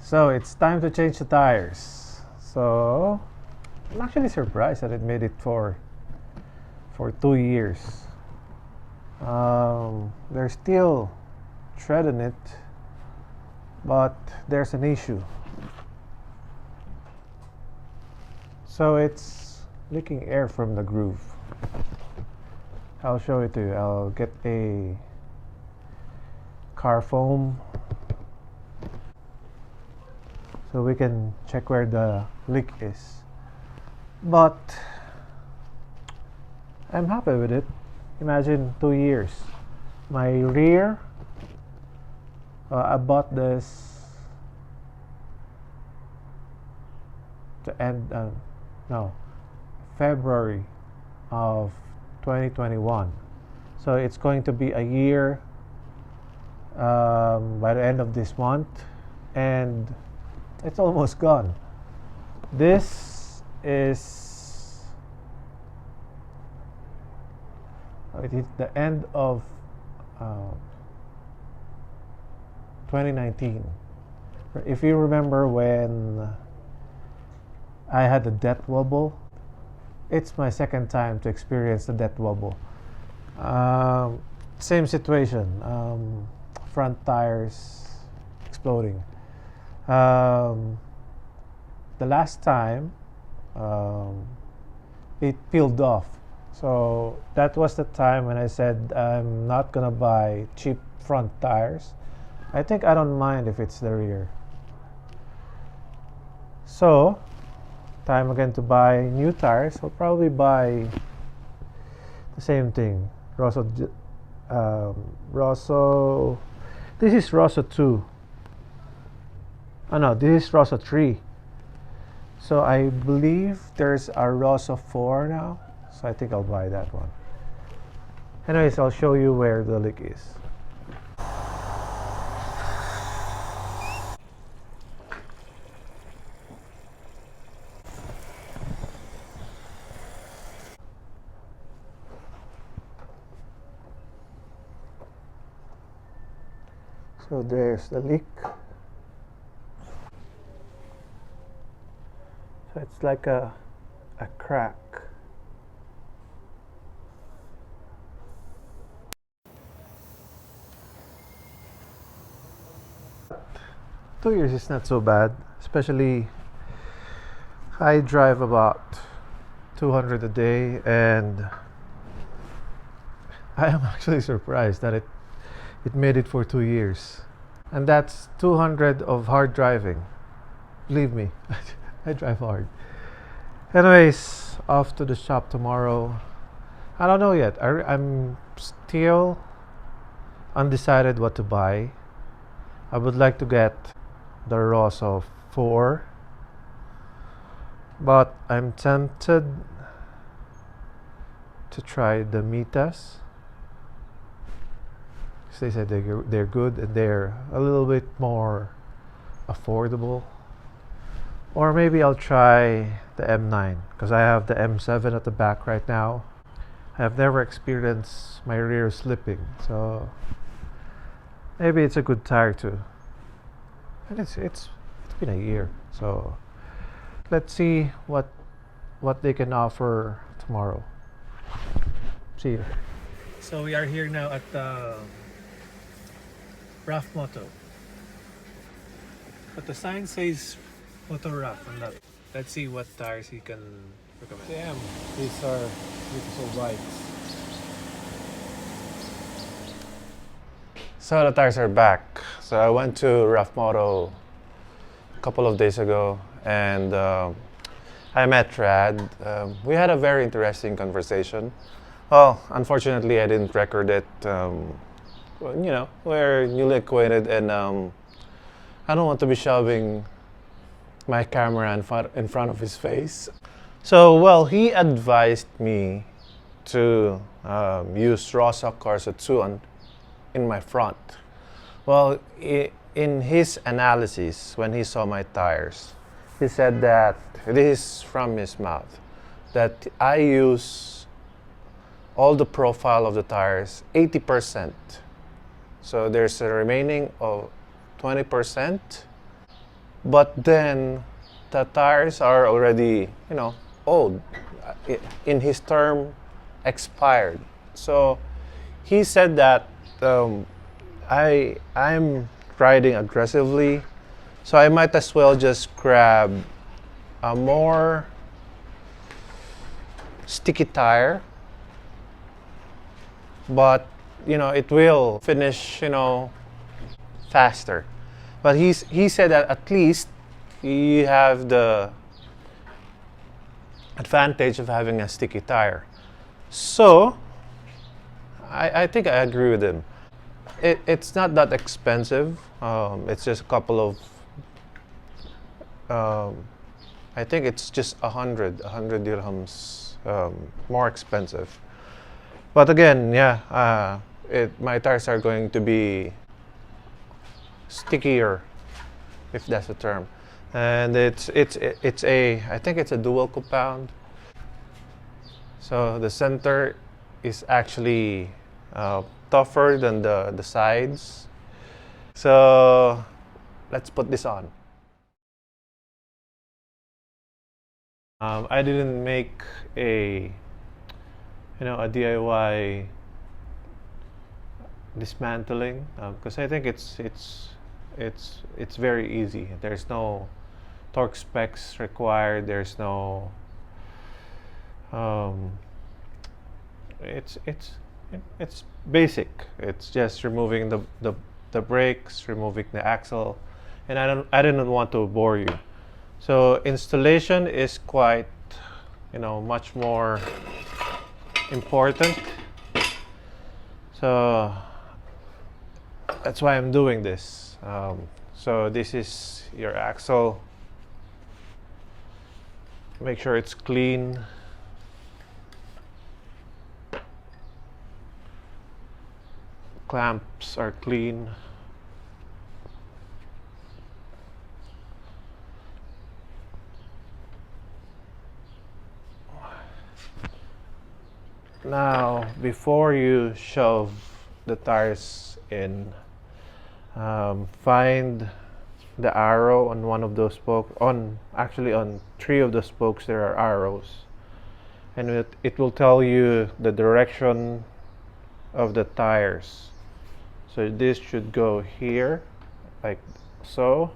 So it's time to change the tires. So I'm actually surprised that it made it for 2 years. There's still tread in it, but there's an issue. So it's leaking air from the groove. I'll show it to you. I'll get a car foam so we can check where the leak is. But I'm happy with it. Imagine 2 years. My rear, I bought this to end February of 2021. So it's going to be a year by the end of this month, and it's almost gone. This is it is the end of 2019. If you remember when I had the death wobble, it's my second time to experience the death wobble. Same situation, front tires exploding. The last time it peeled off, so that was the time when I said I'm not gonna buy cheap front tires. I think I don't mind if it's the rear. So time again to buy new tires. I'll probably buy the same thing, Rosso. This is Rosso 2. Oh no, this is Rosso 3. So I believe there's a Rosso 4 now, so I think I'll buy that one. Anyways, I'll show you where the leak is. So there's the leak. So it's like a crack. Two years is not so bad, especially I drive about 200 a day, and I am actually surprised that it made it for 2 years. And that's 200 of hard driving. Believe me, I drive hard. Anyways, off to the shop tomorrow. I don't know yet. I'm still undecided what to buy. I would like to get the Rosso 4, but I'm tempted to try the Mitas. They said they're good and they're a little bit more affordable. Or maybe I'll try the M9, because I have the M7 at the back right now. I have never experienced my rear slipping, so maybe it's a good tire too. And it's been a year, so let's see what they can offer tomorrow. See you. So we are here now at Rough Moto, but the sign says Moto Rough on that. Let's see what tires he can recommend. Damn, these are beautiful bikes. So the tires are back. So I went to Rough Moto a couple of days ago, and I met Rad. We had a very interesting conversation. Well, unfortunately I didn't record it. You know, we're newly acquainted, and I don't want to be shoving my camera in front of his face. So, well, he advised me to use Rosso Corsa 2 in my front. Well, in his analysis, when he saw my tires, he said that, this is from his mouth, that I use all the profile of the tires 80%. So there's a remaining of 20% but then the tires are already, old. In his term, expired. So he said that I'm riding aggressively, so I might as well just grab a more sticky tire, but it will finish faster. But he said that at least you have the advantage of having a sticky tire. So I think I agree with him. It's not that expensive. It's just a couple of I think it's just 100 dirhams more expensive. But again, yeah, my tires are going to be stickier, if that's the term. And it's a, I think it's a dual compound. So the center is actually tougher than the sides. So let's put this on. I didn't make a a DIY dismantling because I think it's very easy. There's no torque specs required. There's no it's basic. It's just removing the brakes, removing the axle, and I didn't want to bore you. So installation is quite much more important. So that's why I'm doing this. So this is your axle. Make sure it's clean. Clamps are clean. Now, before you shove the tires in, find the arrow on one of those spokes. Actually on 3 of the spokes there are arrows, and it will tell you the direction of the tires. So this should go here, like so,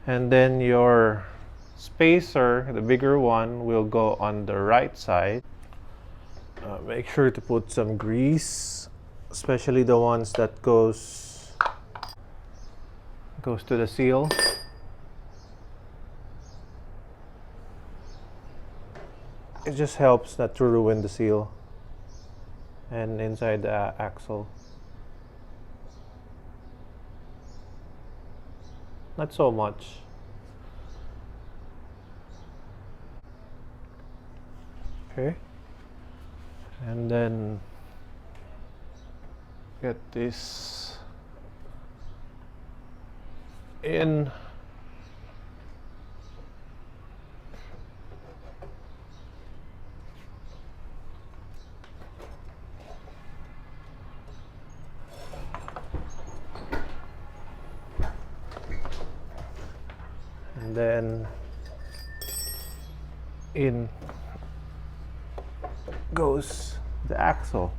and then your spacer, the bigger one, will go on the right side. Make sure to put some grease, especially the ones that goes to the seal. It just helps not to ruin the seal and inside the axle. Not so much. Okay. And then get this in. And then in goes the axle.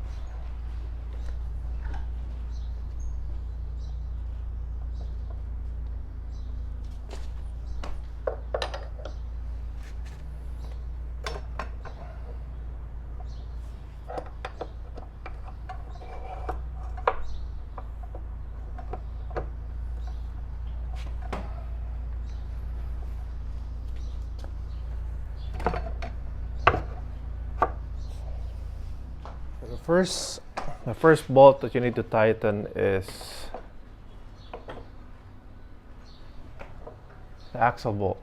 The first bolt that you need to tighten is the axle bolt,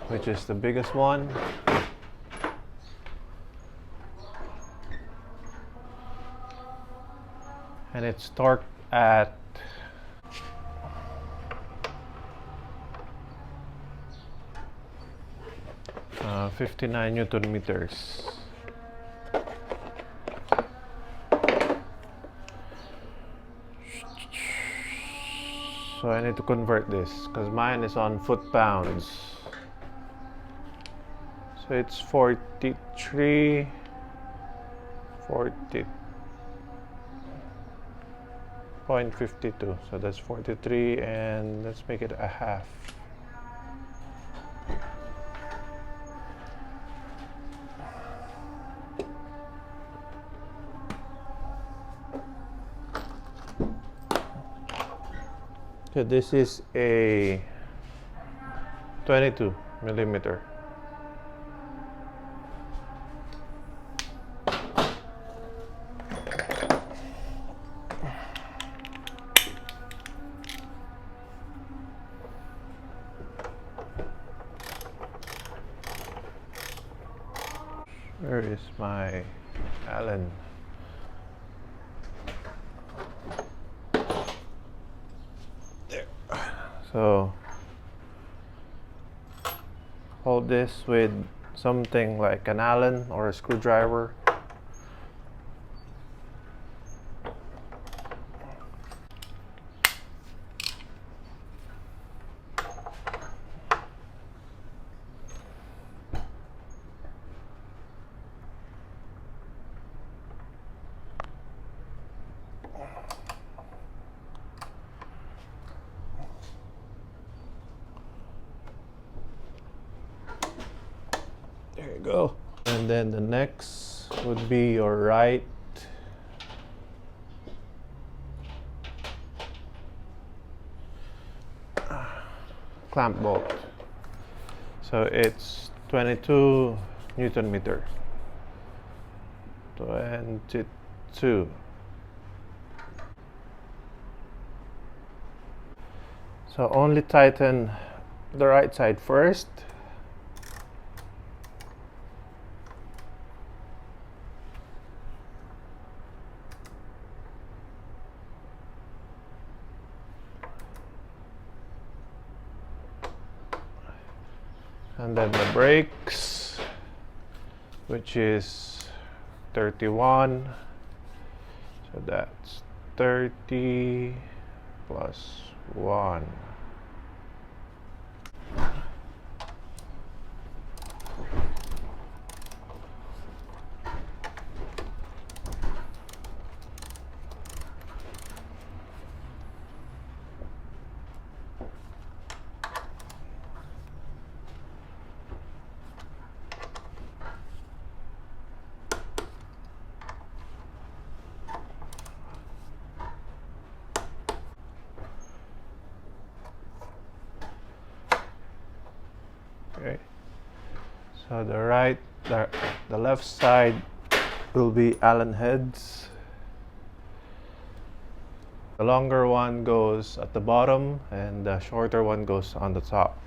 which is the biggest one. And it's torqued at 59 Newton meters. So I need to convert this because mine is on foot-pounds. So it's 43, 40.52. So that's 43, and let's make it a half. So this is a 22 millimeter. Where is my Allen? There. So hold this with something like an Allen or a screwdriver. There you go. And then the next would be your right clamp bolt. So it's 22 Newton meter. 22. So only tighten the right side first. And then the brakes, which is 31. So that's 30 plus 1. Okay, so the left side will be Allen heads. The longer one goes at the bottom and the shorter one goes on the top.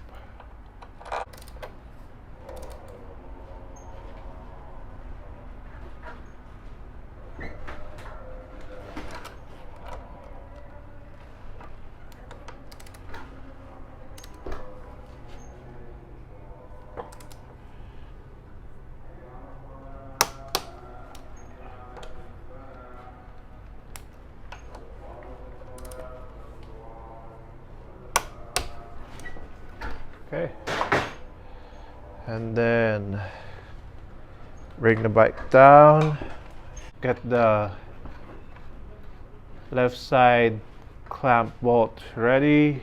Okay, and then bring the bike down, get the left side clamp bolt ready,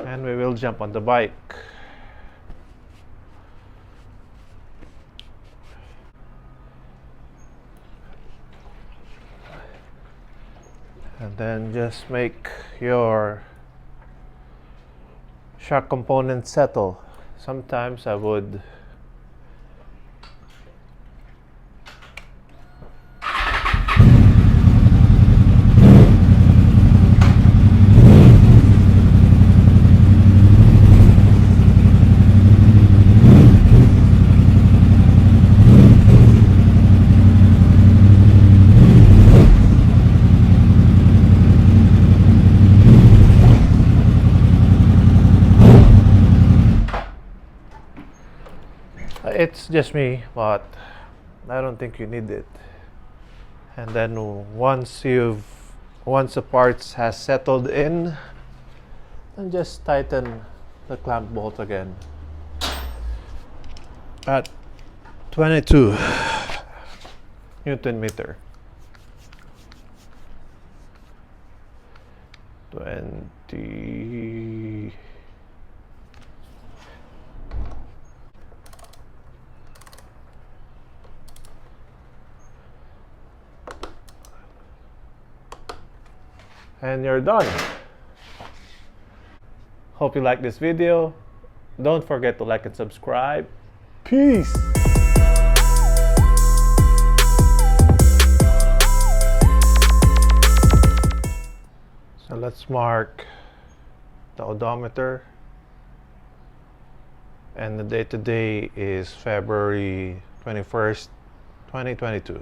and we will jump on the bike. And then just make your shock component settle. Sometimes I would it's just me, but I don't think you need it. And then once you've once the parts has settled in, and just tighten the clamp bolt again at 22 Newton meter. 20. And you're done. Hope you like this video. Don't forget to like and subscribe. Peace. So let's mark the odometer. And the date today is February 21st, 2022.